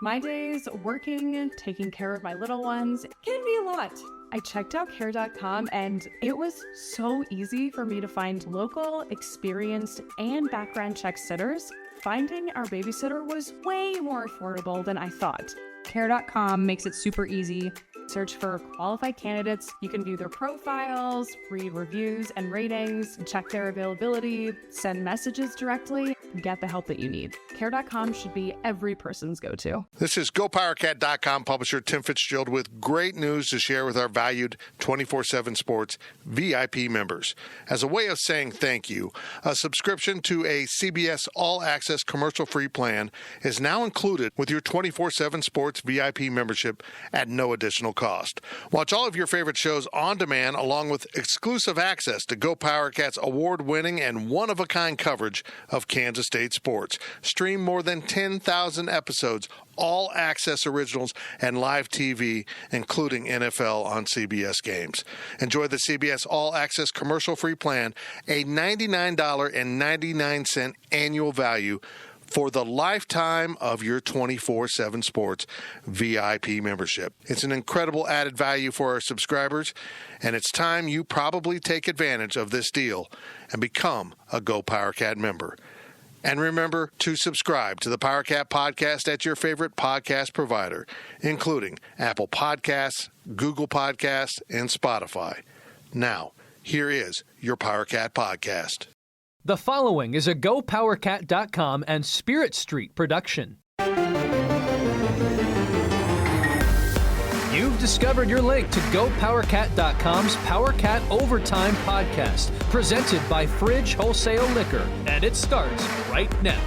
My days working, taking care of my little ones can be a lot. I checked out care.com and it was so easy for me to find local, experienced, and background check sitters. Finding our babysitter was way more affordable than I thought. Care.com makes it super easy. Search for qualified candidates. You can view their profiles, read reviews and ratings, check their availability, send messages directly, and get the help that you need. Care.com should be every person's go-to. This is GoPowerCat.com publisher Tim Fitzgerald with great news to share with our valued 24/7 Sports VIP members. As a way of saying thank you, a subscription to a CBS All Access commercial-free plan is now included with your 24/7 Sports VIP membership at no additional cost. Watch all of your favorite shows on demand along with exclusive access to GoPowerCat's award-winning and one-of-a-kind coverage of Kansas State sports. Stream more than 10,000 episodes, all access originals, and live TV, including NFL on CBS games. Enjoy the CBS All Access commercial-free plan, a $99.99 annual value for the lifetime of your 24/7 Sports VIP membership. It's an incredible added value for our subscribers, and it's time you probably take advantage of this deal and become a GoPowerCat member. And remember to subscribe to the PowerCat podcast at your favorite podcast provider, including Apple Podcasts, Google Podcasts, and Spotify. Now, here is your PowerCat podcast. The following is a GoPowerCat.com and Spirit Street production. You've discovered your link to GoPowerCat.com's PowerCat Overtime podcast, presented by Fridge Wholesale Liquor, and it starts right now.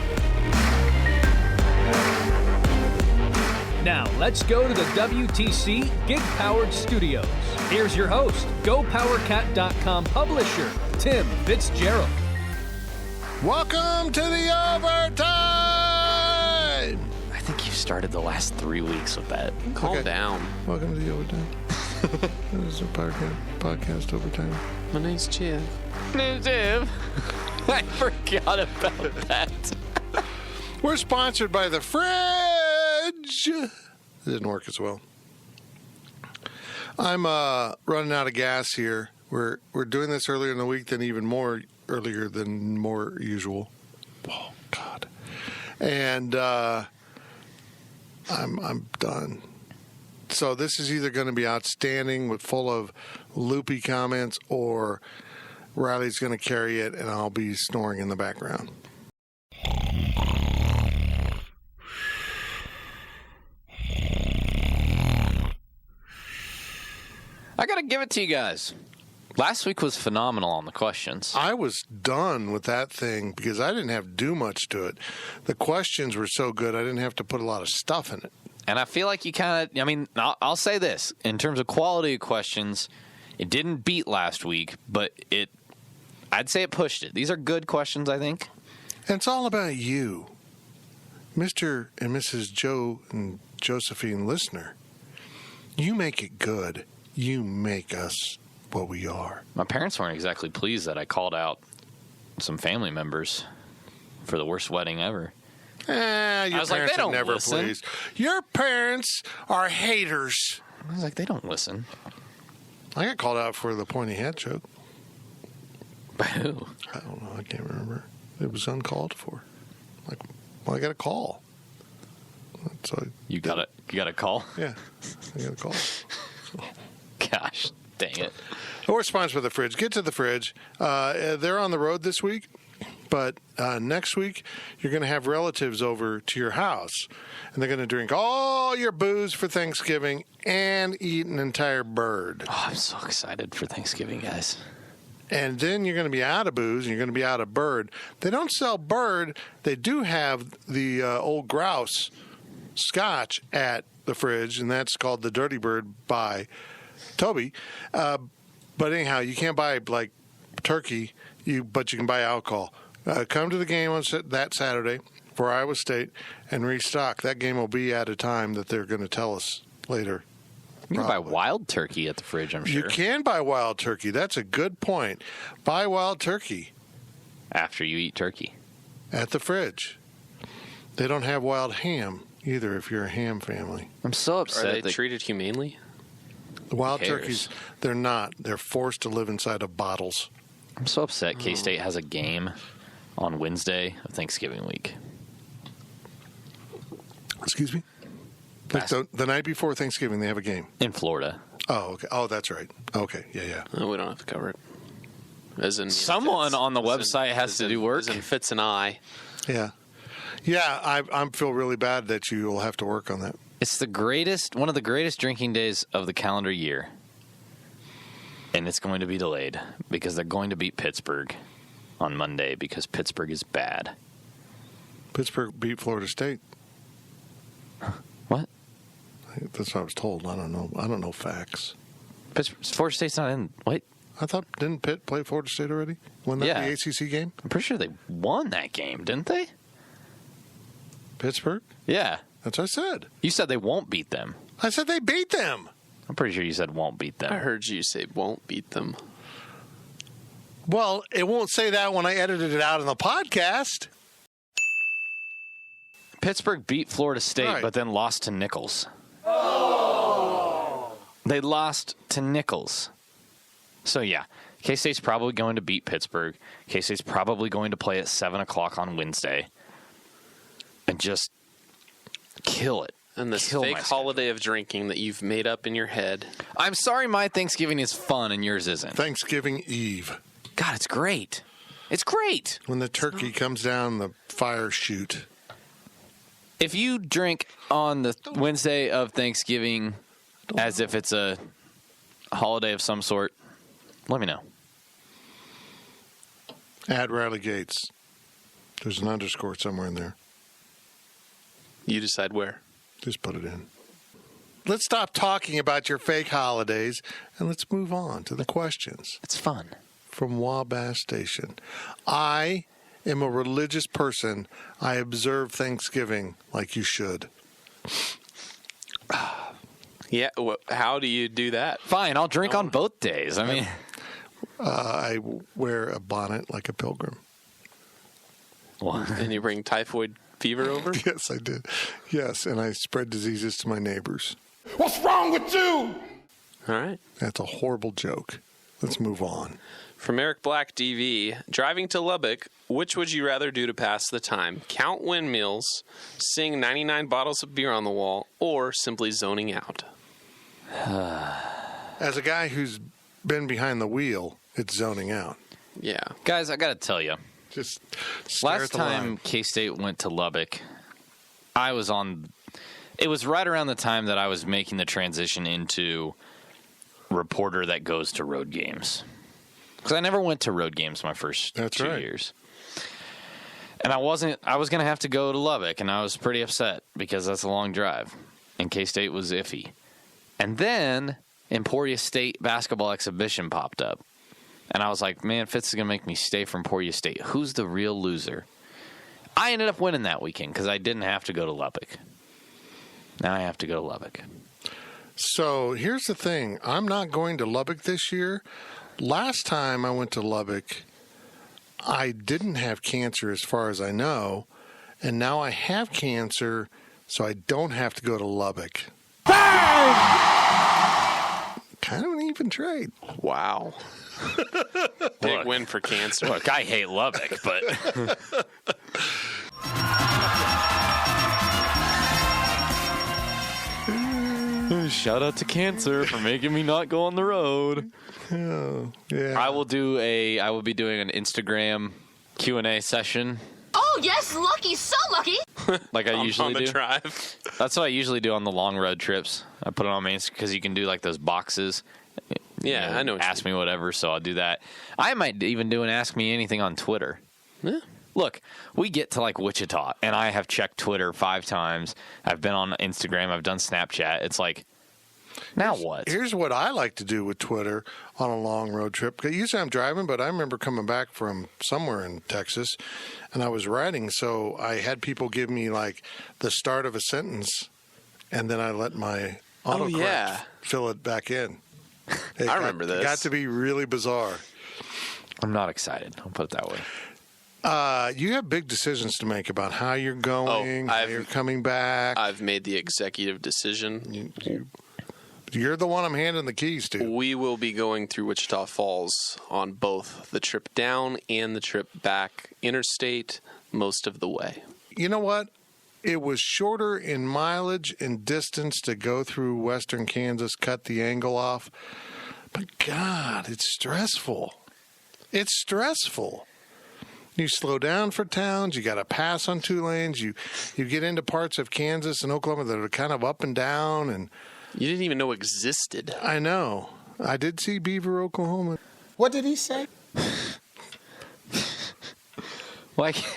Now, let's go to the WTC Gig-Powered Studios. Here's your host, GoPowerCat.com publisher, Tim Fitzgerald. Welcome to the overtime! I think you started the last 3 weeks with that. Calm down. Welcome to the overtime. This is a podcast overtime. My name's Jim. My name's Jim. I forgot about that. We're sponsored by the Fridge. It didn't work as well. I'm running out of gas here. We're doing this earlier in the week than even more earlier than more usual. Oh God! And I'm done. So this is either going to be outstanding with full of loopy comments, or Riley's going to carry it, and I'll be snoring in the background. I got to give it to you guys. Last week was phenomenal on the questions. I was done with that thing because I didn't have to do much to it. The questions were so good, I didn't have to put a lot of stuff in it. And I feel like you kind of, I'll say this. In terms of quality of questions, it didn't beat last week, but I'd say it pushed it. These are good questions, I think. And it's all about you, Mr. and Mrs. Joe and Josephine listener. You make it good. You make us what we are. My parents weren't exactly pleased that I called out some family members for the worst wedding ever. Your parents like, they don't are never listen. pleased. Your parents are haters. I was like, they don't listen. I got called out for the pointy hat joke. By who? I don't know. I can't remember. It was uncalled for. Like, well, I got a call. So You got a call? Yeah, I got a call. So. Gosh, dang it. We're sponsored by the Fridge. Get to the Fridge. They're on the road this week, but next week you're going to have relatives over to your house, and they're going to drink all your booze for Thanksgiving and eat an entire bird. Oh, I'm so excited for Thanksgiving, guys. And then you're going to be out of booze, and you're going to be out of bird. They don't sell bird. They do have the Old Grouse Scotch at the Fridge, and that's called the Dirty Bird by Toby. But anyhow, you can't buy like turkey, but you can buy alcohol. Come to the game on that Saturday for Iowa State and restock. That game will be at a time that they're going to tell us later. You can buy wild turkey at the Fridge, I'm sure. You can buy wild turkey. That's a good point. Buy wild turkey. After you eat turkey. At the Fridge. They don't have wild ham either if you're a ham family. I'm so Are upset. they treated humanely? The wild Who cares? turkeys, they're not. They're forced to live inside of bottles. I'm so upset K-State has a game on Wednesday of Thanksgiving week. Excuse me? Like the night before Thanksgiving, they have a game. In Florida. Oh, okay. Oh, that's right. Okay, yeah. We don't have to cover it. As in Someone Fitz. on the As in- website has as to in- do work. As in Fitz and I. Yeah. Yeah, I feel really bad that you will have to work on that. It's one of the greatest drinking days of the calendar year. And it's going to be delayed because they're going to beat Pittsburgh on Monday because Pittsburgh is bad. Pittsburgh beat Florida State. What? That's what I was told. I don't know. I don't know facts. Florida State's not in. Wait. I thought, didn't Pitt play Florida State already? Wasn't that Yeah. the ACC game? I'm pretty sure they won that game, didn't they? Pittsburgh? Yeah. That's what I said. You said they won't beat them. I said they beat them. I'm pretty sure you said won't beat them. I heard you say won't beat them. Well, it won't say that when I edited it out in the podcast. Pittsburgh beat Florida State, Right. but then lost to Nichols. They lost to Nichols. So, yeah, K-State's probably going to beat Pittsburgh. K-State's probably going to play at 7 o'clock on Wednesday. And just kill it. And this Kill fake my schedule. holiday of drinking that you've made up in your head. I'm sorry my Thanksgiving is fun and yours isn't. Thanksgiving Eve. God, it's great. It's great. When the turkey comes down the fire chute. If you drink on the Wednesday of Thanksgiving as if it's a holiday of some sort, let me know. Add Riley Gates. There's an underscore somewhere in there. You decide where. Just put it in. Let's stop talking about your fake holidays and let's move on to the questions It's fun. from Wabash Station. I am a religious person. I observe Thanksgiving like you should. Yeah, how do you do that? Fine, I'll drink on both days. I mean, I wear a bonnet like a pilgrim. And you bring typhoid fever over? Yes, I did. Yes, and I spread diseases to my neighbors. What's wrong with you? All right. That's a horrible joke. Let's move on. From Eric Black DV, driving to Lubbock, which would you rather do to pass the time? Count windmills, sing 99 bottles of beer on the wall, or simply zoning out? As a guy who's been behind the wheel, it's zoning out. Yeah. guys, I got to tell you, Just stare last at the time line. K-State went to Lubbock, it was right around the time that I was making the transition into reporter that goes to road games. Because I never went to road games my first That's 2 right. years. And I was going to have to go to Lubbock, and I was pretty upset because that's a long drive. And K-State was iffy. And then Emporia State basketball exhibition popped up. And I was like, man, Fitz is going to make me stay for Emporia State. Who's the real loser? I ended up winning that weekend because I didn't have to go to Lubbock. Now I have to go to Lubbock. So here's the thing. I'm not going to Lubbock this year. Last time I went to Lubbock, I didn't have cancer as far as I know. And now I have cancer, so I don't have to go to Lubbock. Kind of an even trade. Wow. Big Look. win for cancer. Look, I hate Lubbock, but shout out to cancer for making me not go on the road. Oh, yeah. I will be doing an Instagram Q&A session Oh, yes, lucky, so lucky. like I on usually the do. drive. That's what I usually do on the long road trips. I put it on my Instagram because you can do like those boxes. Yeah, I know what you Ask me whatever, so I'll do that. I might even do an Ask Me Anything on Twitter. Yeah. Look, we get to like Wichita, and I have checked Twitter 5 times. I've been on Instagram. I've done Snapchat. It's like, now what? Here's what I like to do with Twitter on a long road trip. 'Cause usually I'm driving, but I remember coming back from somewhere in Texas, and I was writing, so I had people give me like the start of a sentence, and then I let my autocorrect yeah. fill it back in. I remember It this. got to be really bizarre. I'm not excited. I'll put it that way. You have big decisions to make about how you're going, how you're coming back. I've made the executive decision. You're the one I'm handing the keys to. We will be going through Wichita Falls on both the trip down and the trip back interstate most of the way. You know what? It was shorter in mileage and distance to go through western Kansas, cut the angle off. But, God, it's stressful. It's stressful. You slow down for towns. You got to pass on 2 lanes. You get into parts of Kansas and Oklahoma that are kind of up and down. And you didn't even know existed. I know. I did see Beaver, Oklahoma. What did he say?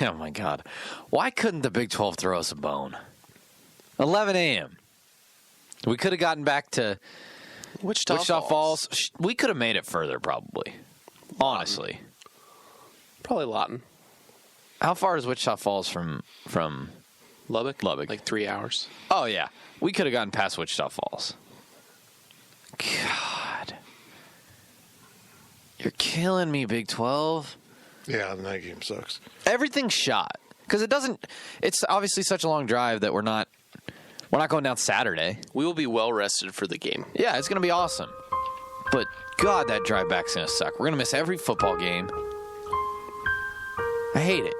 Oh, my God. Why couldn't the Big 12 throw us a bone? 11 a.m. We could have gotten back to Wichita Falls. We could have made it further, probably. Honestly. Probably Lawton. How far is Wichita Falls from Lubbock? Lubbock. Like 3 hours. Oh, yeah. We could have gotten past Wichita Falls. God. You're killing me, Big 12. Yeah, the night game sucks. Everything's shot. Because it's obviously such a long drive that we're not going down Saturday. We will be well rested for the game. Yeah, it's going to be awesome. But, God, that drive back's going to suck. We're going to miss every football game. I hate it.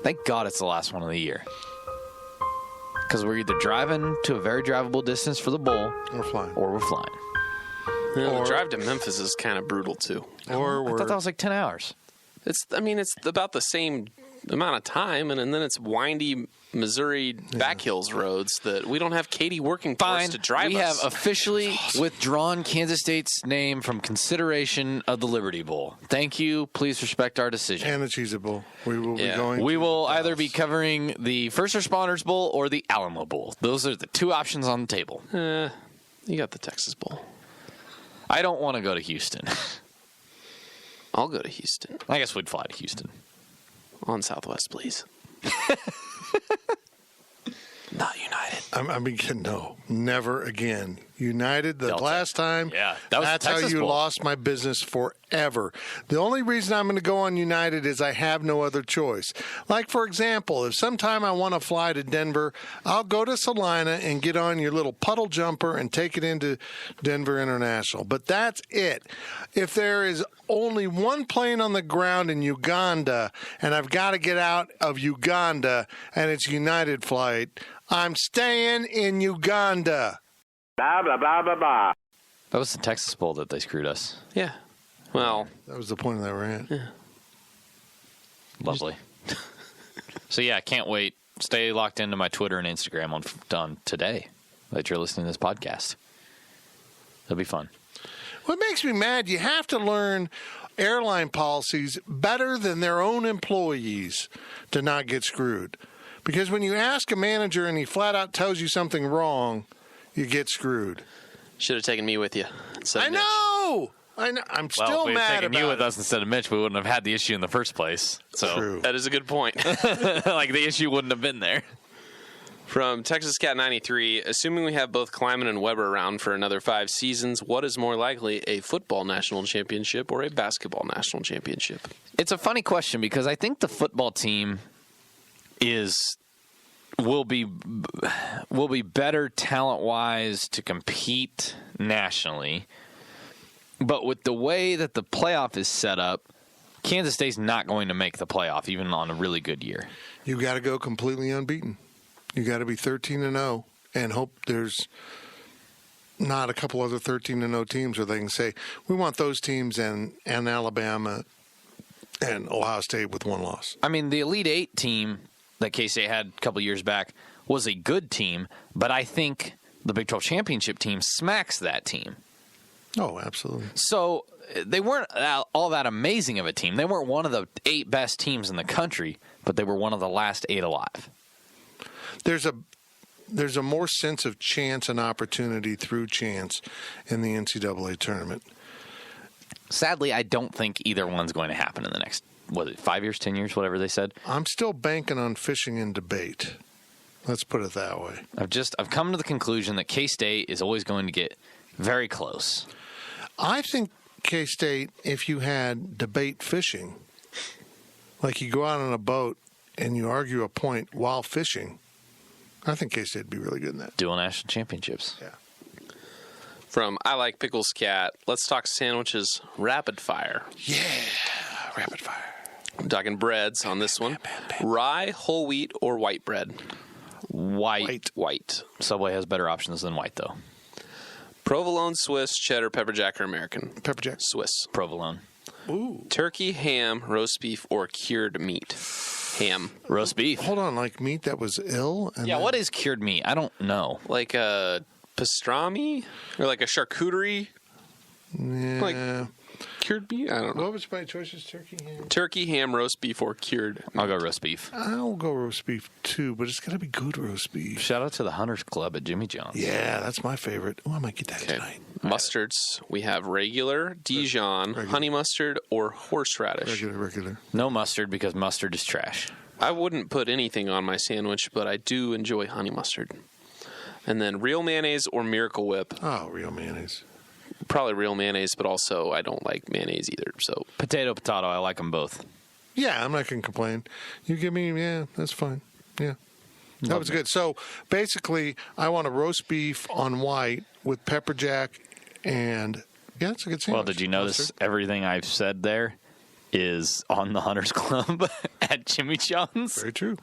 Thank God it's the last one of the year. Because we're either driving to a very drivable distance for the bowl, or we're flying. Yeah, the drive to Memphis is kind of brutal, too. I thought that was like 10 hours. It's about the same amount of time, and then it's windy Missouri back hills roads that we don't have Katie working for us to drive us. We have officially withdrawn Kansas State's name from consideration of the Liberty Bowl. Thank you. Please respect our decision. And the Cheez-It Bowl. We will be going. We will either be covering the First Responders Bowl or the Alamo Bowl. Those are the 2 options on the table. You got the Texas Bowl. I don't want to go to Houston. I'll go to Houston. I guess we'd fly to Houston. On Southwest, please. Not United. No, never again. United, the Delta. last time, Yeah, that was that's the how Texas you Bowl. lost my business forever. The only reason I'm going to go on United is I have no other choice. Like, for example, if sometime I want to fly to Denver, I'll go to Salina and get on your little puddle jumper and take it into Denver International. But that's it. If there is only one plane on the ground in Uganda and I've got to get out of Uganda and it's United flight, I'm staying in Uganda. Blah, blah, blah, blah, blah. That was the Texas Bowl that they screwed us. Yeah. Well, That was the point of that rant. Yeah. Lovely. So, yeah, can't wait. Stay locked into my Twitter and Instagram on today that you're listening to this podcast. It'll be fun. What makes me mad, you have to learn airline policies better than their own employees to not get screwed. Because when you ask a manager and he flat out tells you something wrong, you get screwed. should have taken me with you. I know. I'm still if we had mad taken about you with it. us instead of Mitch, we wouldn't have had the issue in the first place. So, True. That is a good point. like, the issue wouldn't have been there. From Texas Cat 93, assuming we have both Kleiman and Weber around for another 5 seasons, what is more likely, a football national championship or a basketball national championship? It's a funny question because I think the football team will be better talent-wise to compete nationally. But with the way that the playoff is set up, Kansas State's not going to make the playoff, even on a really good year. You got to go completely unbeaten. You got to be 13-0 and hope there's not a couple other 13-0 teams where they can say, we want those teams and Alabama and Ohio State with one loss. I mean, the Elite Eight team that K-State had a couple years back was a good team, but I think the Big 12 championship team smacks that team. Oh, absolutely. So they weren't all that amazing of a team. They weren't one of the 8 best teams in the country, but they were one of the last 8 alive. There's a more sense of chance and opportunity through chance in the NCAA tournament. Sadly, I don't think either one's going to happen in the next, 5 years, 10 years, whatever they said. I'm still banking on fishing and debate. Let's put it that way. I've come to the conclusion that K-State is always going to get very close. I think K-State, if you had debate fishing, like you go out on a boat and you argue a point while fishing, I think K-State would be really good in that. Dual national championships. Yeah. From I Like Pickles Cat, let's talk sandwiches rapid fire. Yeah, rapid fire. I'm talking breads on this one. Rye, whole wheat, or white bread? White. Subway has better options than white, though. Provolone, Swiss, cheddar, pepper jack, or American? Pepper jack. Swiss. Provolone. Ooh. Turkey, ham, roast beef, or cured meat? Ham. Roast beef. Hold on, like meat that was ill? And Yeah, then- what is cured meat? I don't know. Like a pastrami? Or like a charcuterie? Yeah. Like- Cured meat? I don't know. What was my choices? Turkey, ham? Turkey, ham, roast beef, or cured? I'll go roast beef. I'll go roast beef too, but it's got to be good roast beef. Shout out to the Hunters Club at Jimmy John's. Yeah, that's my favorite. Oh, I might get that Okay. tonight. Mustards. We have regular, Dijon, honey mustard, or horseradish. Regular. No mustard because mustard is trash. I wouldn't put anything on my sandwich, but I do enjoy honey mustard. And then real mayonnaise or Miracle Whip. Oh, real mayonnaise. Probably real mayonnaise, but also I don't like mayonnaise either. So Potato, I like them both. Yeah, I'm not going to complain. You give me, yeah, that's fine. Yeah. That was good. So basically, I want a roast beef on white with pepper jack and, yeah, it's a good sandwich. Well, did you notice Mustard. everything I've said there is on the Hunters Club at Jimmy John's? Very true.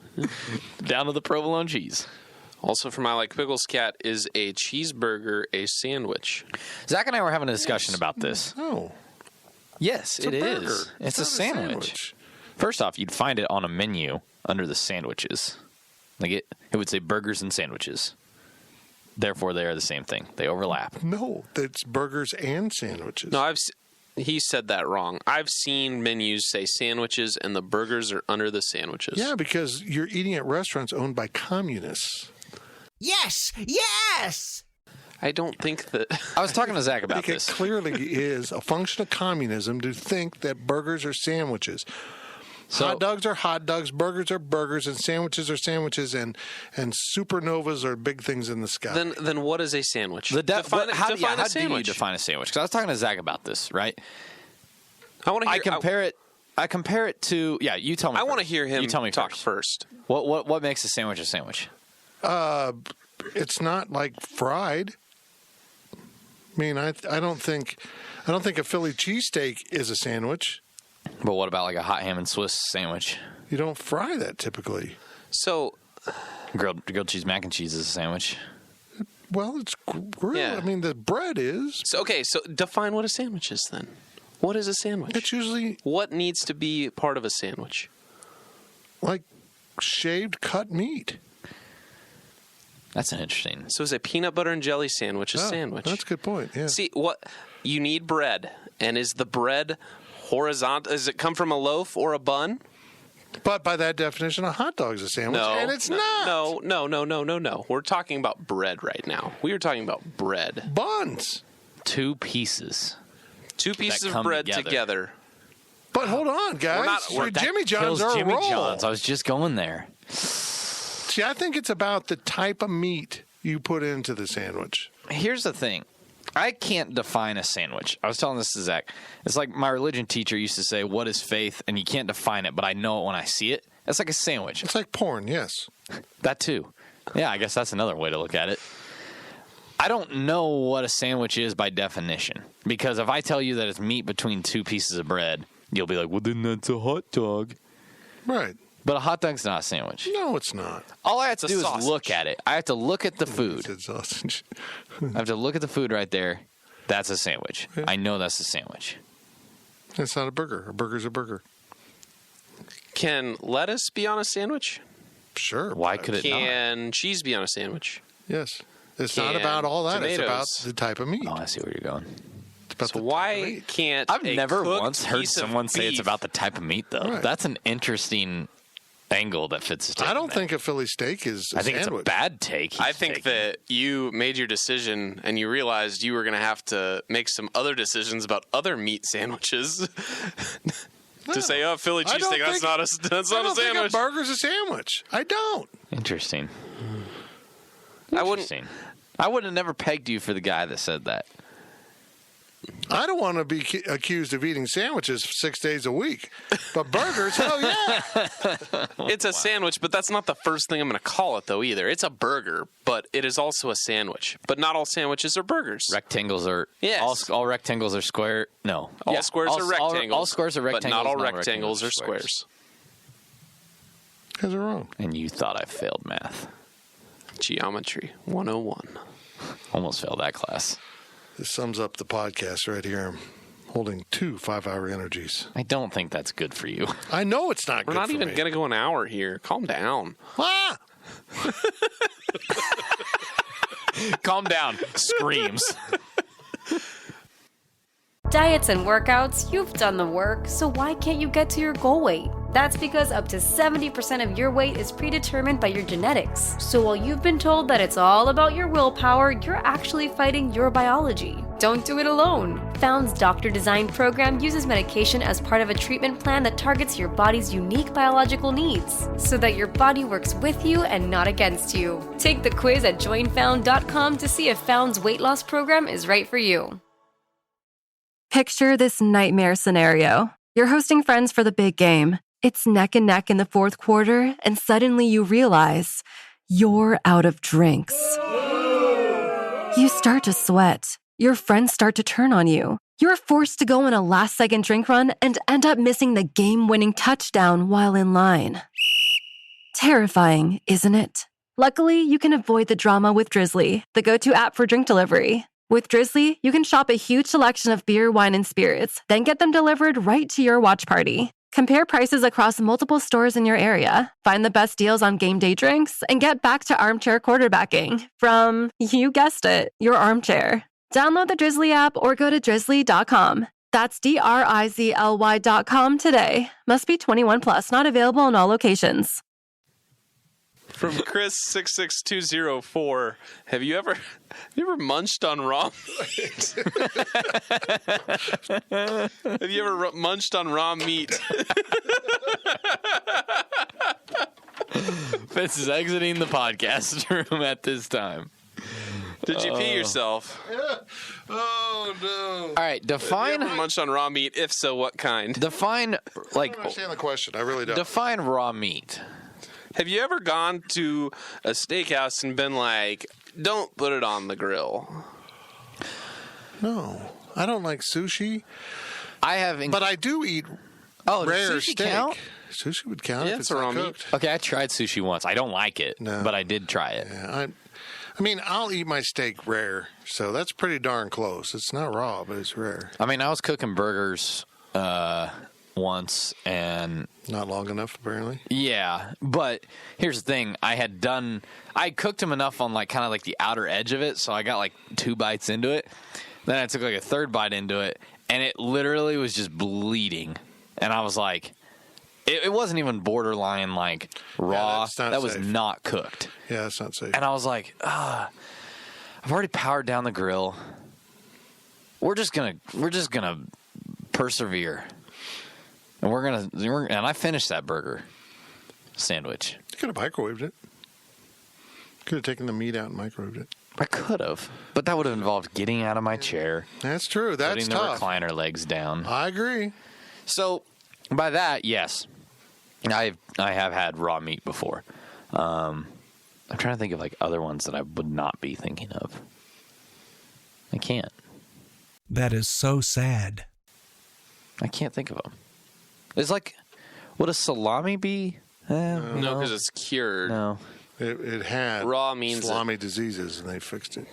Down to the provolone cheese. also from I Like Pickles Cat is a cheeseburger a sandwich? Zach and I were having a discussion about this. Oh, Yes, it's a it burger. is. It's a not sandwich. First off, you'd find it on a menu under the sandwiches. Like it would say burgers and sandwiches. Therefore, they are the same thing. They overlap. No, it's burgers and sandwiches. No, he said that wrong. I've seen menus say sandwiches, and the burgers are under the sandwiches. Yeah, because you're eating at restaurants owned by communists. Yes! Yes! I don't think that. I was talking to Zach I about think it this. clearly is a function of communism to think that burgers are sandwiches. So- hot dogs are hot dogs, burgers are burgers, and sandwiches are sandwiches, and supernovas are big things in the sky. Then what is a sandwich? How define do a you sandwich. define a sandwich? Because I was talking to Zach about this, right? I want to I hear. compare it to. Yeah, you tell me. I first. want to hear him You tell me talk first. first. What makes a sandwich a sandwich? It's not like fried. I mean, I don't think a Philly cheesesteak is a sandwich. But what about like a hot ham and Swiss sandwich? You don't fry that typically. So Grilled cheese mac and cheese is a sandwich. Well, it's grilled. Yeah. I mean, the bread is. So define what a sandwich is then. What is a sandwich? It's usually What needs to be part of a sandwich? like shaved cut meat. That's an interesting. So is a peanut butter and jelly sandwich a Oh, sandwich? That's a good point. Yeah. See, what you need bread, and is the bread horizontal? Does it come from a loaf or a bun? But by that definition, a hot dog's a sandwich, No, and it's not. No. We're talking about bread right now. We are talking about bread. Buns. Two pieces. Two pieces of come bread together. together. But hold on, guys. we're- that Jimmy John's Kills are a Jimmy roll. John's. I was just going there. See, I think it's about the type of meat you put into the sandwich. Here's the thing. I can't define a sandwich. I was telling this to Zach. It's like my religion teacher used to say, "What is faith?" And you can't define it, but I know it when I see it. That's like a sandwich. It's like porn, yes. That too. Yeah, I guess that's another way to look at it. I don't know what a sandwich is by definition. Because if I tell you that it's meat between two pieces of bread, you'll be like, well, then that's a hot dog. Right. But a hot dog's not a sandwich. No, it's not. All I have to It's a do sausage. is look at it. I have to look at the It's food. a sausage. I have to look at the food right there. That's a sandwich. I know that's a sandwich. It's not a burger. A burger's a burger. Can lettuce be on a sandwich? Sure. Why could it not? Can cheese be on a sandwich? Yes. It's not Can about all that. It's about tomatoes- the type of meat. Oh, I see where you're going. It's about So the type of why meat. can't I've a never cooked once heard piece of someone say it's beef- about the type of meat, though. Right. That's an interesting angle that fits the I don't statement. think a Philly steak is a I think sandwich. it's a bad take. I he's think taking. that you made your decision and you realized you were going to have to make some other decisions about other meat sandwiches. To say, oh, Philly I don't cheesesteak, that's think- not a I that's not a don't think a sandwich. burger's a sandwich. I don't. Interesting. I wouldn't. Interesting. I would have never pegged you for the guy that said that. I don't want to be accused of eating sandwiches 6 days a week, but burgers, hell yeah. It's a sandwich, but that's not the first thing I'm going to call it, though, either. It's a burger, but it is also a sandwich. But not all sandwiches are burgers. Rectangles are... Yes. All rectangles are square. No. All squares are rectangles. All squares are rectangles. But not all non-rectangles rectangles are squares. You guys are wrong. And you thought I failed math. Geometry 101. Almost failed that class. This sums up the podcast right here. I'm holding 2 5-hour energies. I don't think that's good for you. I know it's not We're good not for even me. going to go an hour here. Calm down. Ah! Calm down. Screams. Diets and workouts, you've done the work, so why can't you get to your goal weight? That's because up to 70% of your weight is predetermined by your genetics. So while you've been told that it's all about your willpower, you're actually fighting your biology. Don't do it alone. Found's Doctor Design program uses medication as part of a treatment plan that targets your body's unique biological needs, so that your body works with you and not against you. Take the quiz at joinfound.com to see if Found's weight loss program is right for you. Picture this nightmare scenario. You're hosting friends for the big game. It's neck and neck in the fourth quarter, and suddenly you realize you're out of drinks. You start to sweat. Your friends start to turn on you. You're forced to go on a last-second drink run and end up missing the game-winning touchdown while in line. Terrifying, isn't it? Luckily, you can avoid the drama with Drizzly, the go-to app for drink delivery. With Drizzly, you can shop a huge selection of beer, wine, and spirits, then get them delivered right to your watch party. Compare prices across multiple stores in your area, find the best deals on game day drinks, and get back to armchair quarterbacking from, you guessed it, your armchair. Download the Drizzly app or go to drizzly.com. That's DRIZLY.com today. Must be 21 plus, not available in all locations. From Chris66204, have you ever munched on raw meat? Have you ever munched on raw meat? Fitz is exiting the podcast room at this time. Did you pee yourself? Oh, no. All right, define... Have you ever munched on raw meat? If so, what kind? Define, I don't understand the question. I really don't. Define raw meat. Have you ever gone to a steakhouse and been like, don't put it on the grill? No. I don't like sushi, I have... but I do eat does rare sushi steak. count? Sushi would count Yeah, if it's it's a raw not meat. cooked. Okay, I tried sushi once. I don't like it, No. but I did try it. Yeah, I mean, I'll eat my steak rare, so that's pretty darn close. It's not raw, but it's rare. I mean, I was cooking burgers once, and Not long enough, apparently. yeah, but here's the thing. I cooked them enough on like kind of like the outer edge of it, so I got like 2 bites into it. Then I took like a 3rd bite into it, and it literally was just bleeding. And I was like, it wasn't even borderline like raw. that's not that was safe. not cooked. Yeah, that's not safe. And I was like, I've already powered down the grill. We're just gonna persevere, and and I finished that burger sandwich. You could have microwaved it. Could have taken the meat out and microwaved it. I could have, but that would have involved getting out of my chair, That's true. That's putting the tough. recliner legs down. I agree. So, by that, yes, I have had raw meat before. I'm trying to think of like other ones that I would not be thinking of. I can't. That is so sad. I can't think of them. It's like, would a salami be? No, because it's cured. No. It had Raw means salami diseases, and they fixed it.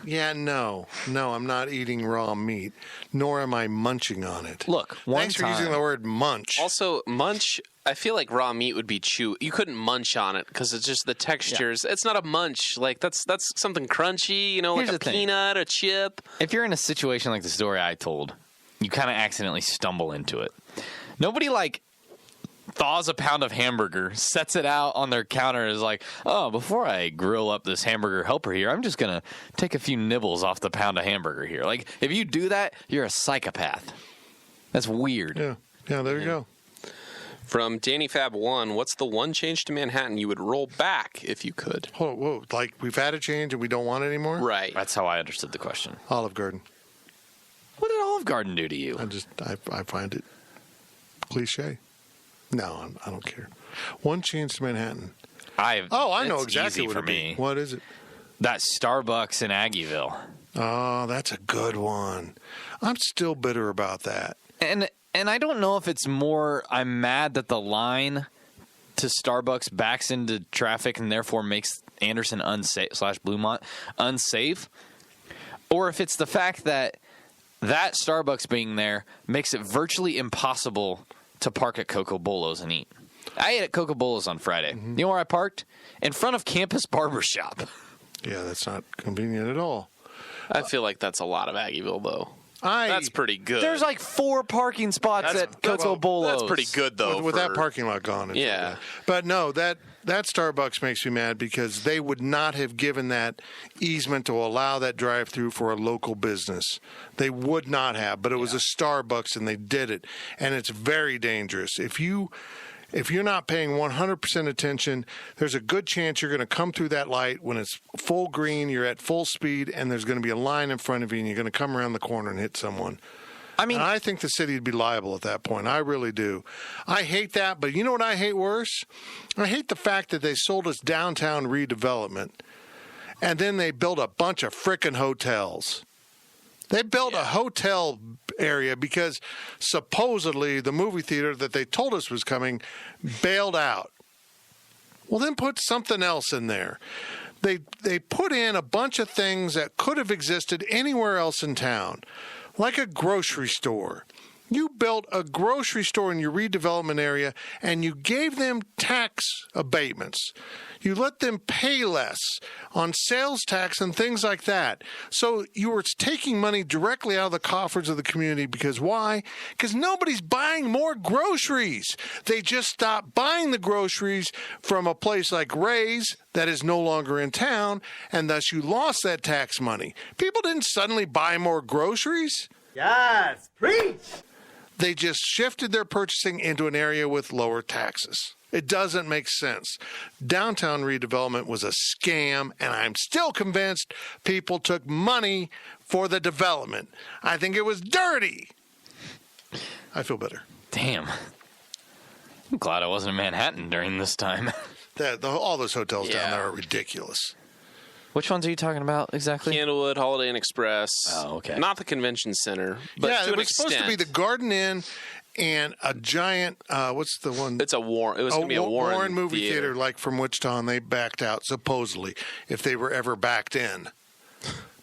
Yeah, no, I'm not eating raw meat, nor am I munching on it. Look, thanks for using the word munch. Also, munch, I feel like raw meat would be chew. You couldn't munch on it because it's just the textures. Yeah. It's not a munch. Like, that's something crunchy, you know, Here's like a the thing. peanut, a chip. If you're in a situation like the story I told, you kind of accidentally stumble into it. Nobody, like, thaws a pound of hamburger, sets it out on their counter, and is like, oh, before I grill up this hamburger helper here, I'm just going to take a few nibbles off the pound of hamburger here. Like, if you do that, you're a psychopath. That's weird. Yeah, there you go. From Danny Fab 1, what's the one change to Manhattan you would roll back if you could? Whoa, like we've had a change and we don't want it anymore? Right. That's how I understood the question. Olive Garden. What did Olive Garden do to you? I find it cliche. No, I don't care. One change to Manhattan. I know exactly what for it me. Be. What is it? That Starbucks in Aggieville. Oh, that's a good one. I'm still bitter about that. And I don't know if it's more I'm mad that the line to Starbucks backs into traffic and therefore makes Anderson unsafe / Bluemont unsafe, or if it's the fact that Starbucks being there makes it virtually impossible to park at Coco Bolo's and eat. I ate at Coco Bolo's on Friday. Mm-hmm. You know where I parked? In front of Campus Barbershop. Yeah, that's not convenient at all. I feel like that's a lot of Aggieville, though. That's pretty good. There's like 4 parking spots at Coco Bolo's. That's pretty good, though. With that parking lot gone. Yeah. But no, that Starbucks makes me mad because they would not have given that easement to allow that drive-through for a local business. They would not have, but it was a Starbucks and they did it. And it's very dangerous. If you're not paying 100% attention, there's a good chance you're going to come through that light when it's full green, you're at full speed, and there's going to be a line in front of you, and you're going to come around the corner and hit someone. And I think the city would be liable at that point. I really do. I hate that, but you know what I hate worse? I hate the fact that they sold us downtown redevelopment, and then they built a bunch of frickin' hotels. They built a hotel area because supposedly the movie theater that they told us was coming bailed out. Well, then put something else in there. They put in a bunch of things that could have existed anywhere else in town, like a grocery store. You built a grocery store in your redevelopment area, and you gave them tax abatements. You let them pay less on sales tax and things like that. So you were taking money directly out of the coffers of the community because why? Because nobody's buying more groceries. They just stopped buying the groceries from a place like Ray's that is no longer in town, and thus you lost that tax money. People didn't suddenly buy more groceries. Yes, preach! They just shifted their purchasing into an area with lower taxes. It doesn't make sense. Downtown redevelopment was a scam, and I'm still convinced people took money for the development. I think it was dirty. I feel better. Damn. I'm glad I wasn't in Manhattan during this time. All those hotels down there are ridiculous. Which ones are you talking about exactly? Candlewood, Holiday Inn Express. Oh, okay. Not the convention center, but to it an was supposed to be the Garden Inn and a giant, what's the one? It was going to be a Warren movie theater, like from Wichita, and they backed out, supposedly, if they were ever backed in.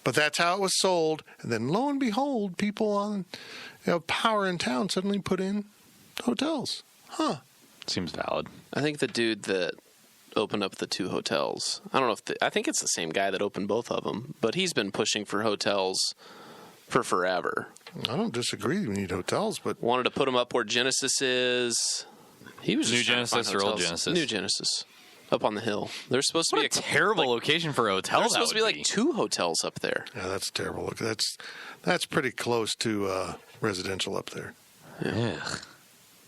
But that's how it was sold. And then, lo and behold, people on power in town suddenly put in hotels. Huh. Seems valid. I think the dude that opened up the 2 hotels, I don't know if I think it's the same guy that opened both of them, but he's been pushing for hotels for forever. I don't disagree. We need hotels, but wanted to put them up where Genesis is. He was New just Genesis or old Genesis? New Genesis, up on the hill. There's supposed to be a terrible location for a hotel. There's supposed to be like 2 hotels up there. Yeah, that's terrible. Look, that's pretty close to residential up there. Yeah.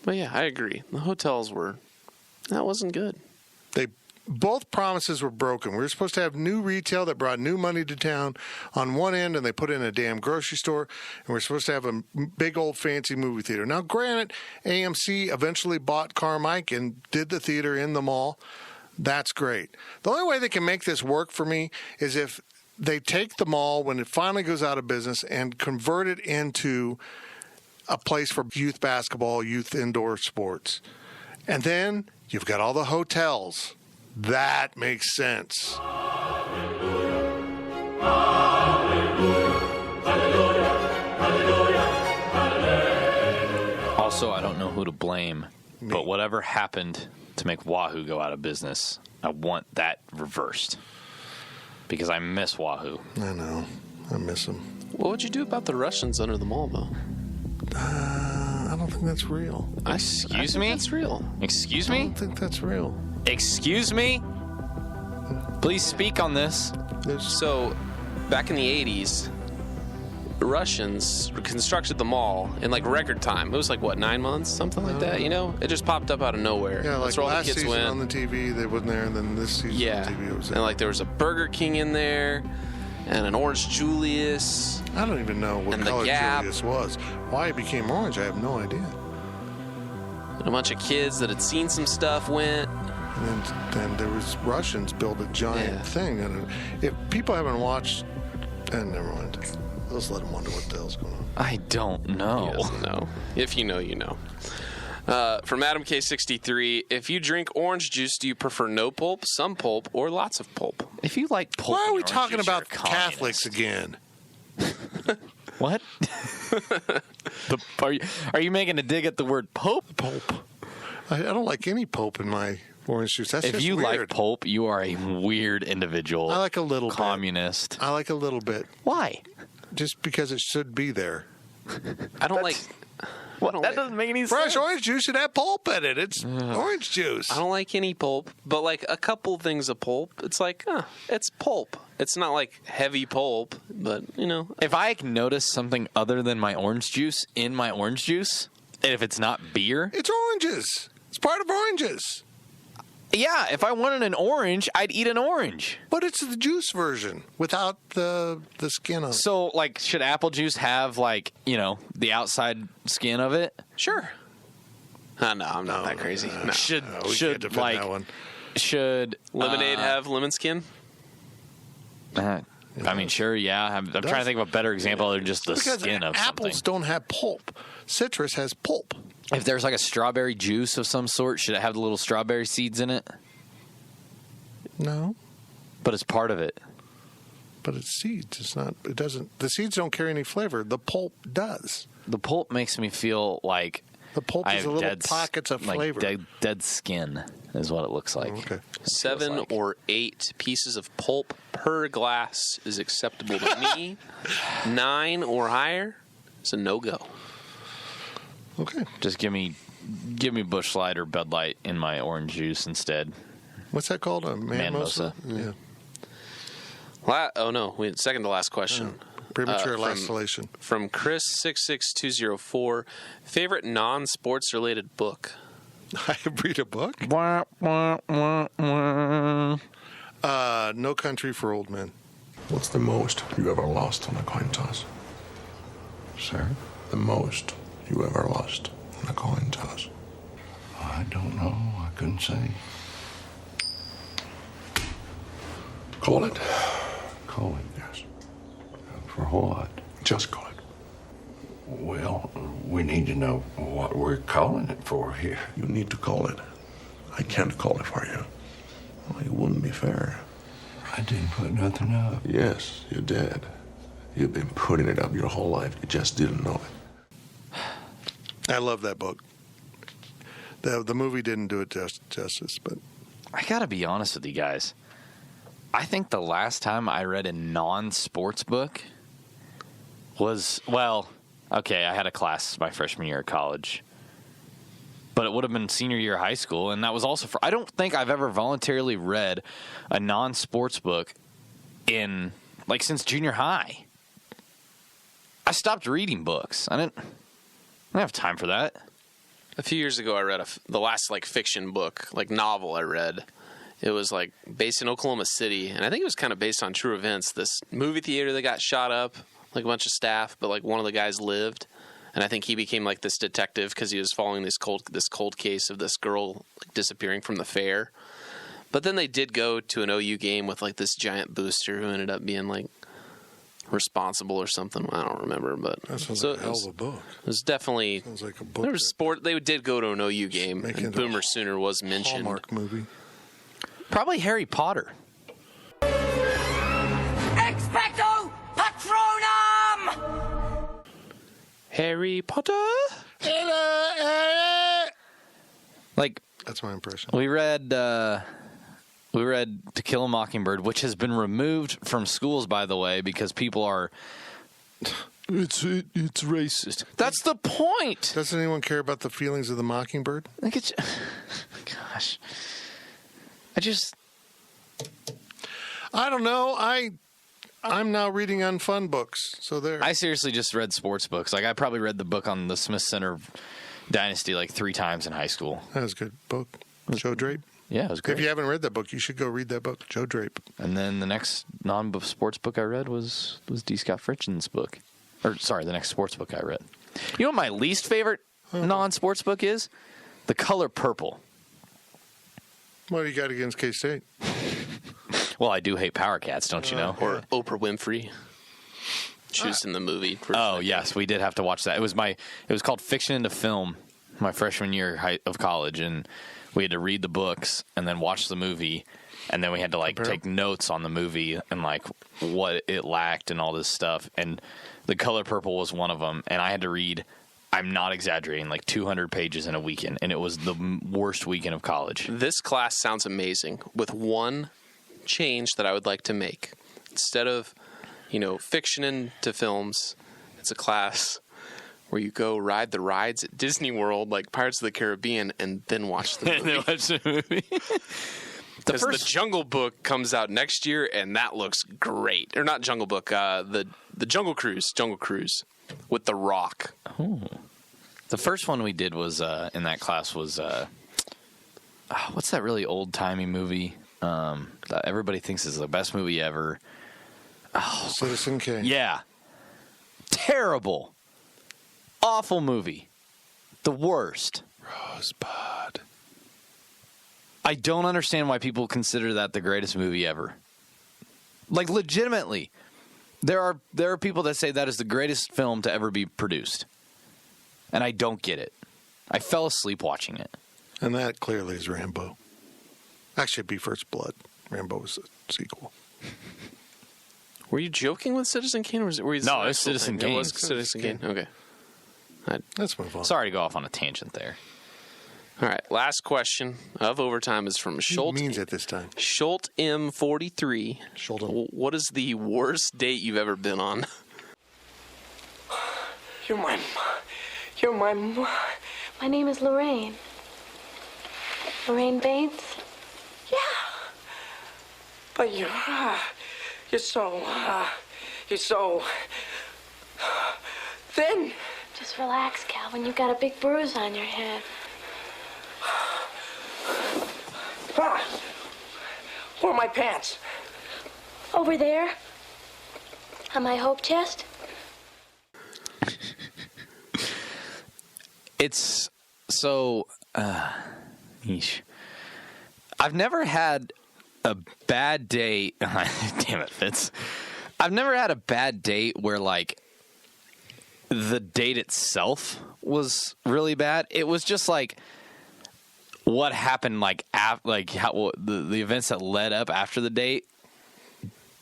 But yeah, I agree. The hotels that wasn't good. Both promises were broken. We were supposed to have new retail that brought new money to town on one end, and they put in a damn grocery store, and we're supposed to have a big old fancy movie theater. Now, granted, AMC eventually bought Carmike and did the theater in the mall. That's great. The only way they can make this work for me is if they take the mall when it finally goes out of business and convert it into a place for youth basketball, youth indoor sports. And then you've got all the hotels. That makes sense. Also, I don't know who to blame, but whatever happened to make Wahoo go out of business, I want that reversed. Because I miss Wahoo. I know. I miss them. What would you do about the Russians under the mall, though? I don't think that's real. Excuse me? That's real. Excuse me? I don't think that's real. Excuse me? Please speak on this. So, back in the 80s, Russians constructed the mall in like record time. It was like, what, 9 months? Something like that, you know? It just popped up out of nowhere. Yeah, like That's where all last the kids season went. on the TV, they wasn't there, and then this season on TV, it was there. And like there was a Burger King in there, and an Orange Julius. I don't even know what and the color Gap. Julius was. Why it became orange, I have no idea. And a bunch of kids that had seen some stuff went. And then there was Russians built a giant thing. And if people haven't watched, and never mind. Let's let them wonder what the hell's going on. I don't know. He doesn't know. If you know, you know. From Adam K63, if you drink orange juice, do you prefer no pulp, some pulp, or lots of pulp? If you like pulp, Why are we orange talking juice, about you're a Catholics again? What? Are you making a dig at the word pope? Pulp. I don't like any pulp in my orange juice. That's If just you weird. like pulp, you are a weird individual. I like a little communist. bit. I like a little bit. Why? Just because it should be there. I don't like. That doesn't make any Fresh sense. orange juice should have pulp in it. It's orange juice. I don't like any pulp, but like a couple things of pulp, it's like, it's pulp. It's not like heavy pulp, but you know. If I notice something other than my orange juice in my orange juice, and if it's not beer, It's oranges. It's part of oranges. yeah, if I wanted an orange, I'd eat an orange. But it's the juice version without the skin on it. So, like, should apple juice have, like, you know, the outside skin of it? Sure. No, I'm not that crazy. No. we can't Should defend like, that one. should Lemonade have lemon skin? I mean, sure, yeah. I'm trying to think of a better example other than just the Because skin of apples something. don't have pulp. Citrus has pulp. If there's like a strawberry juice of some sort, should it have the little strawberry seeds in it? No, But it's part of it. but it's seeds. It's not. It doesn't. The seeds don't carry any flavor. The pulp does. The pulp makes me feel like The pulp I is have a little dead, pockets of like flavor. dead skin is what it looks like. Okay. 7 or 8 pieces of pulp per glass is acceptable to me. 9 or higher is a no-go. Okay. Just give me Busch Light or Bud Light in my orange juice instead. What's that called? A Manmosa. Yeah. Second to last question. Premature lactation. From Chris66204, favorite non-sports related book? I read a book. No Country for Old Men. What's the most you ever lost on a coin toss? Sir? The most you ever lost on a coin toss? I don't know. I couldn't say. Call it. Call it? Yes. For what? Just call it. Well, we need to know what we're calling it for here. You need to call it. I can't call it for you. Well, it wouldn't be fair. I didn't put nothing up. Yes, you did. You've been putting it up your whole life. You just didn't know it. I love that book. The movie didn't do it justice, but I gotta be honest with you guys. I think the last time I read a non-sports book was, okay, I had a class my freshman year of college. But it would have been senior year of high school, and that was also I don't think I've ever voluntarily read a non-sports book since junior high. I stopped reading books. I didn't have time for that. A few years ago, I read the last fiction book, novel I read. It was based in Oklahoma City, and I think it was kind of based on true events. This movie theater that got shot up, a bunch of staff, but one of the guys lived, and I think he became this detective because he was following this cold case of this girl disappearing from the fair. But then they did go to an OU game with this giant booster who ended up being responsible or something. I don't remember, but that sounds like a hell of a book. It was definitely sounds like a book. There was sport. They did go to an OU game, and Boomer Sooner was mentioned. Hallmark movie. Probably Harry Potter. Expecto Patronum! Harry Potter? That's my impression. We read To Kill a Mockingbird, which has been removed from schools, by the way, because people are... It's racist. That's the point. Doesn't anyone care about the feelings of the mockingbird? Gosh. I don't know. I'm now reading unfun books. So there. I seriously just read sports books. Like, I probably read the book on the Smith Center Dynasty like 3 times in high school. That was a good book. Joe Drape. Yeah, it was great. If you haven't read that book, you should go read that book, Joe Drape. And then the next non-sports book I read was D. Scott Fritchen's book. Or, sorry, the next sports book I read. You know what my least favorite non-sports book is? The Color Purple. What do you got against K-State? Well, I do hate Power Cats, don't you know? Or Oprah Winfrey. She was in the movie. Oh, yes, we did have to watch that. It was called Fiction into Film my freshman year of college, and we had to read the books and then watch the movie, and then we had to take notes on the movie and what it lacked and all this stuff. And The Color Purple was one of them, and I had to read, I'm not exaggerating, 200 pages in a weekend, and it was the worst weekend of college. This class sounds amazing, with one change that I would like to make. Instead of, fiction into films, it's a class where you go ride the rides at Disney World, like Pirates of the Caribbean, and then watch the movie. And then watch the movie. Because the Jungle Book comes out next year, and that looks great. Or not Jungle Book, the Jungle Cruise with The Rock. Oh. The first one we did was in that class was what's that really old-timey movie that everybody thinks is the best movie ever? Oh, Citizen Kane. Yeah. Terrible. Awful movie. The worst. Rosebud. I don't understand why people consider that the greatest movie ever. Legitimately. There are people that say that is the greatest film to ever be produced. And I don't get it. I fell asleep watching it. And that clearly is Rambo. Actually, it'd be First Blood. Rambo was a sequel. Were you joking with Citizen Kane? Or were you no, it was Citizen Kane. It was Citizen Kane. Okay. Let's move on. Sorry to go off on a tangent there. All right. Last question of overtime is from Schult. What means it this time? Schult M43. Schult. What is the worst date you've ever been on? My name is Lorraine. Lorraine Bates? Yeah. But you're so thin. Just relax, Calvin. You've got a big bruise on your head. Where are my pants? Over there. On my hope chest. It's so niche. I've never had a bad date. Damn it, Fitz. I've never had a bad date where the date itself was really bad. It was just what happened how the events that led up after the date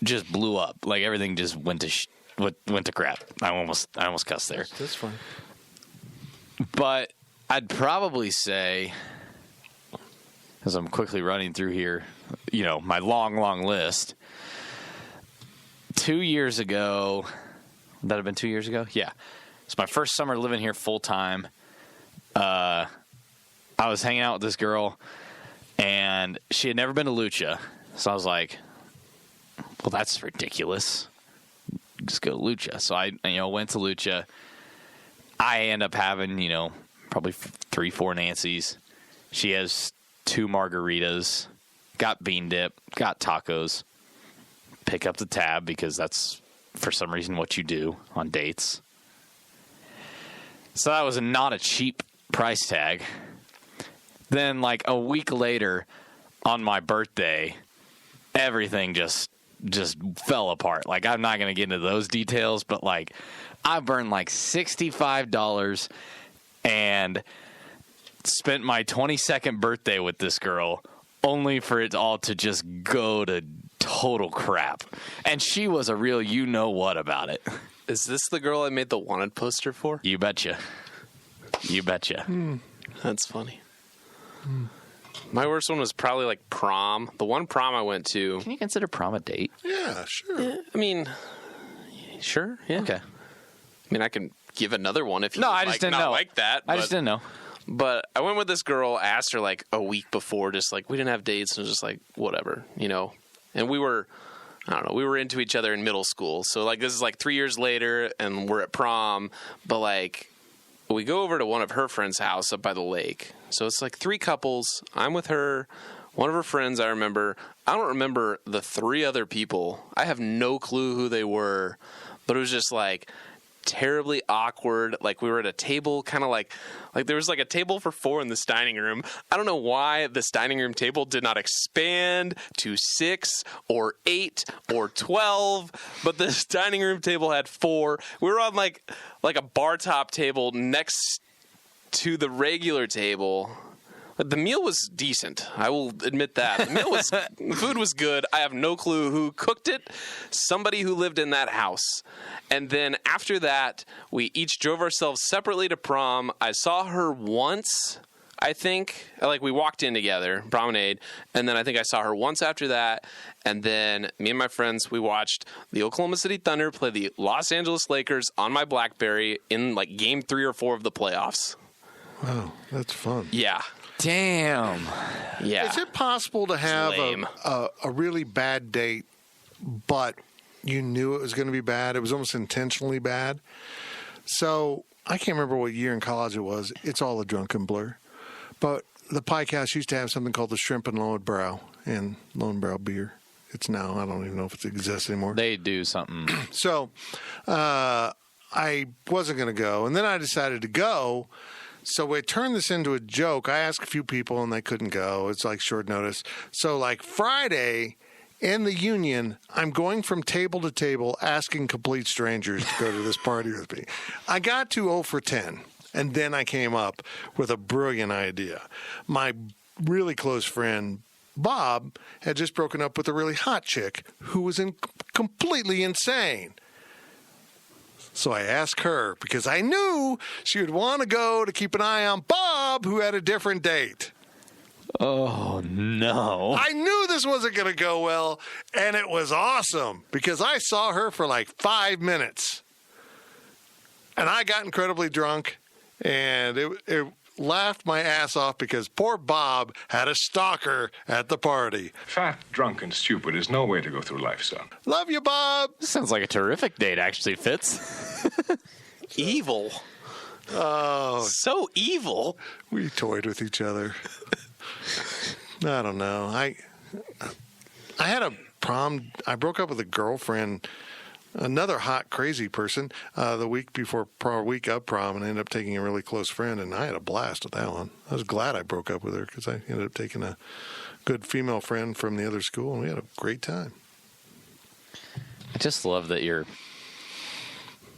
just blew up. Everything just went to crap. I almost cussed there. That's fine. But I'd probably say, as I'm quickly running through here, my long list. 2 years ago, would that have been 2 years ago? Yeah. It's my first summer living here full time. I was hanging out with this girl, and she had never been to Lucha. So I was like, well, that's ridiculous. Just go to Lucha. So I went to Lucha. I end up having, probably 3-4 Nancy's. She has 2 margaritas, got bean dip, got tacos. Pick up the tab because that's, for some reason, what you do on dates. So that was not a cheap price tag. Then, a week later, on my birthday, everything just fell apart. I'm not going to get into those details, but, I burned $65 and spent my 22nd birthday with this girl only for it all to just go to total crap. And she was a real you-know-what about it. Is this the girl I made the wanted poster for? You betcha. You betcha. That's funny. My worst one was probably prom. The one prom I went to. Can you consider prom a date? Yeah, sure. Yeah, I mean, sure. Yeah. Okay. I mean, I can give another one if you I just didn't know. Like that. I just didn't know. But I went with this girl, asked her a week before, just we didn't have dates, and it was just whatever, And we were I don't know, we were into each other in middle school. So, like, this is like 3 years later, and we're at prom. But, like, we go over to one of her friends' house up by the lake. So it's like 3 couples. I'm with her. One of her friends I remember. I don't remember the 3 other people. I have no clue who they were. But it was just, like, terribly awkward. Like, we were at a table, kind of like there was like a table for 4 in this dining room. I don't know why this dining room table did not expand to 6 or 8 or 12, but this dining room table had 4. We were on like a bar top table next to the regular table. But the meal was decent. I will admit that. The food was good. I have no clue who cooked it. Somebody who lived in that house. And then after that, we each drove ourselves separately to prom. I saw her once, I think. Like, we walked in together, promenade. And then I think I saw her once after that. And then me and my friends, we watched the Oklahoma City Thunder play the Los Angeles Lakers on my BlackBerry in like game 3 or 4 of the playoffs. Wow, that's fun. Yeah. Damn. Yeah. Is it possible to have a really bad date, but you knew it was going to be bad? It was almost intentionally bad. So I can't remember what year in college it was. It's all a drunken blur. But the Piecast used to have something called the Shrimp and Lone Brow beer. It's now, I don't even know if it exists anymore. They do something. So I wasn't going to go. And then I decided to go. So we turned this into a joke. I asked a few people, and they couldn't go. It's like short notice. So, like, Friday in the Union, I'm going from table to table asking complete strangers to go to this party with me. I got to 0 for 10, and then I came up with a brilliant idea. My really close friend, Bob, had just broken up with a really hot chick who was completely insane. So I asked her because I knew she would want to go to keep an eye on Bob, who had a different date. Oh, no. I knew this wasn't going to go well, and it was awesome because I saw her for like 5 minutes. And I got incredibly drunk, and it laughed my ass off because poor Bob had a stalker at the party. Fat, drunk, and stupid is no way to go through life, son. Love you, Bob. This sounds like a terrific date, actually, Fitz. Evil. Oh. So evil. We toyed with each other. I don't know. I had a prom. I broke up with a girlfriend, another hot, crazy person, the week before week of prom, and I ended up taking a really close friend, and I had a blast with that one. I was glad I broke up with her because I ended up taking a good female friend from the other school, and we had a great time. I just love that you're...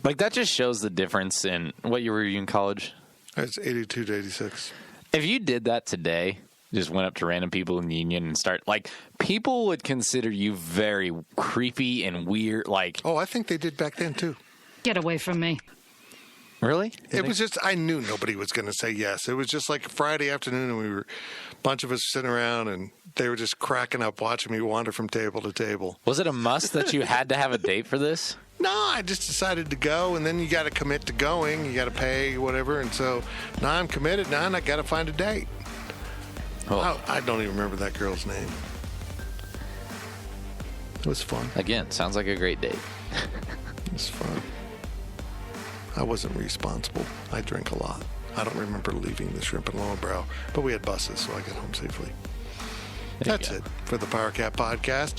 Like, that just shows the difference in... What year were you in college? It's 82 to 86. If you did that today, just went up to random people in Union and start... Like, people would consider you very creepy and weird, like... Oh, I think they did back then, too. Get away from me. Really? It was just, I knew nobody was going to say yes. It was just like Friday afternoon, and a bunch of us sitting around, and they were just cracking up watching me wander from table to table. Was it a must that you had to have a date for this? No, I just decided to go, and then you got to commit to going. You got to pay, whatever. And so now I'm committed. Now I got to find a date. Oh. I don't even remember that girl's name. It was fun. Again, sounds like a great date. It was fun. I wasn't responsible. I drank a lot. I don't remember leaving the Shrimp and Lone Brow, but we had buses, so I got home safely. That's it for the Power Cat Podcast.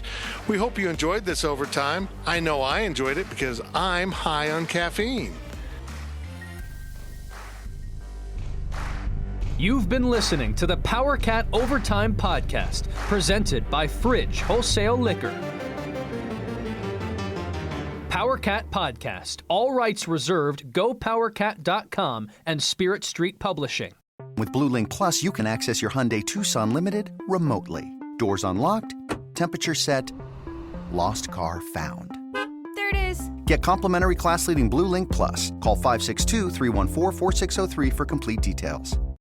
We hope you enjoyed this overtime. I know I enjoyed it because I'm high on caffeine. You've been listening to the Power Cat Overtime Podcast, presented by Fridge Wholesale Liquor. Power Cat Podcast. All rights reserved. GoPowerCat.com and Spirit Street Publishing. With Blue Link Plus, you can access your Hyundai Tucson Limited remotely. Doors unlocked, temperature set, lost car found. There it is. Get complimentary class-leading Blue Link Plus. Call 562-314-4603 for complete details.